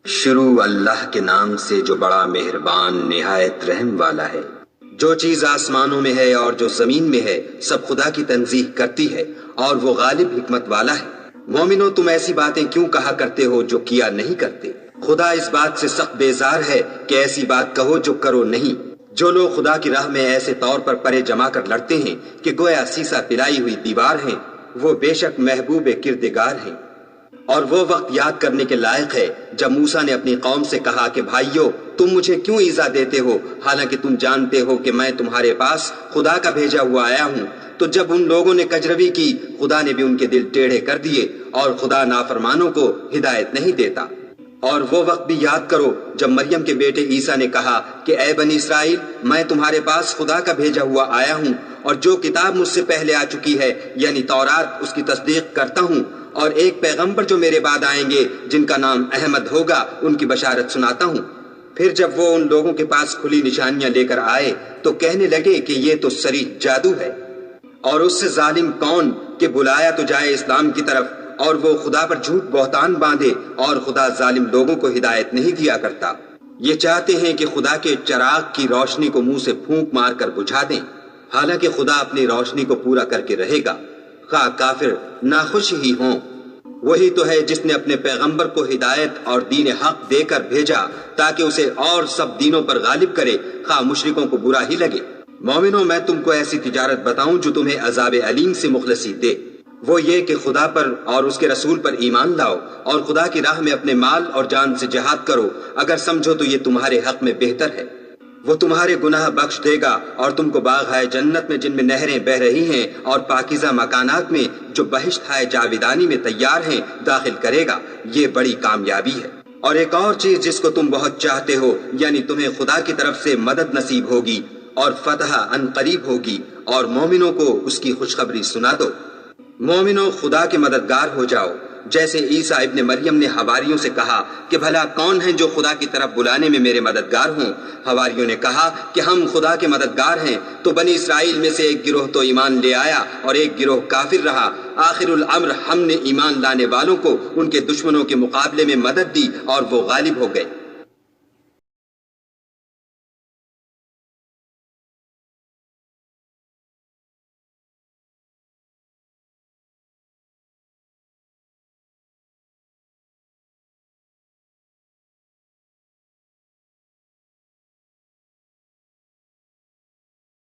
شروع اللہ کے نام سے جو بڑا مہربان نہایت رحم والا ہے۔ جو چیز آسمانوں میں ہے اور جو زمین میں ہے سب خدا کی تنزیح کرتی ہے اور وہ غالب حکمت والا ہے۔ مومنو، تم ایسی باتیں کیوں کہا کرتے ہو جو کیا نہیں کرتے؟ خدا اس بات سے سخت بیزار ہے کہ ایسی بات کہو جو کرو نہیں۔ جو لوگ خدا کی راہ میں ایسے طور پر پرے جما کر لڑتے ہیں کہ گویا سیسا پلائی ہوئی دیوار ہیں، وہ بے شک محبوب کردگار ہیں۔ اور وہ وقت یاد کرنے کے لائق ہے جب موسیٰ نے اپنی قوم سے کہا کہ بھائیو، تم مجھے کیوں ایذا دیتے ہو حالانکہ تم جانتے ہو کہ میں تمہارے پاس خدا کا بھیجا ہوا آیا ہوں۔ تو جب ان لوگوں نے کجروی کی، خدا نے بھی ان کے دل ٹیڑھے کر دیے، اور خدا نافرمانوں کو ہدایت نہیں دیتا۔ اور وہ وقت بھی یاد کرو جب مریم کے بیٹے عیسیٰ نے کہا کہ اے بنی اسرائیل، میں تمہارے پاس خدا کا بھیجا ہوا آیا ہوں، اور جو کتاب مجھ سے پہلے آ چکی ہے یعنی تورات، اس کی تصدیق کرتا ہوں، اور ایک پیغمبر جو میرے بعد آئیں گے جن کا نام احمد ہوگا، ان کی بشارت سناتا ہوں۔ پھر جب وہ ان لوگوں کے پاس کھلی نشانیاں لے کر آئے تو کہنے لگے کہ یہ تو صریح جادو ہے، اور اس سے ظالم کون کہ بلایا تو جائے اسلام کی طرف، اور وہ خدا پر جھوٹ بہتان باندھے، اور خدا ظالم لوگوں کو ہدایت نہیں دیا کرتا۔ یہ چاہتے ہیں کہ خدا کے چراغ کی روشنی کو منہ سے پھونک مار کر بجھا دیں، حالانکہ خدا اپنی روشنی کو پورا کر کے رہے گا، خواہ کافر ناخوش ہی ہوں۔ وہی تو ہے جس نے اپنے پیغمبر کو ہدایت اور دین حق دے کر بھیجا تاکہ اسے اور سب دینوں پر غالب کرے، خواہ مشرکوں کو برا ہی لگے۔ مومنوں، میں تم کو ایسی تجارت بتاؤں جو تمہیں عذاب علیم سے مخلصی دے، وہ یہ کہ خدا پر اور اس کے رسول پر ایمان لاؤ، اور خدا کی راہ میں اپنے مال اور جان سے جہاد کرو، اگر سمجھو تو یہ تمہارے حق میں بہتر ہے۔ وہ تمہارے گناہ بخش دے گا اور تم کو باغ ہے جنت میں جن میں نہریں بہ رہی ہیں اور پاکیزہ مکانات میں جو بہشت ہے جاویدانی میں تیار ہیں داخل کرے گا۔ یہ بڑی کامیابی ہے۔ اور ایک اور چیز جس کو تم بہت چاہتے ہو، یعنی تمہیں خدا کی طرف سے مدد نصیب ہوگی اور فتح ان قریب ہوگی، اور مومنوں کو اس کی خوشخبری سنا دو۔ مومنوں، خدا کے مددگار ہو جاؤ، جیسے عیسیٰ ابن مریم نے حواریوں سے کہا کہ بھلا کون ہیں جو خدا کی طرف بلانے میں میرے مددگار ہوں؟ حواریوں نے کہا کہ ہم خدا کے مددگار ہیں۔ تو بنی اسرائیل میں سے ایک گروہ تو ایمان لے آیا اور ایک گروہ کافر رہا۔ آخر الامر ہم نے ایمان لانے والوں کو ان کے دشمنوں کے مقابلے میں مدد دی اور وہ غالب ہو گئے۔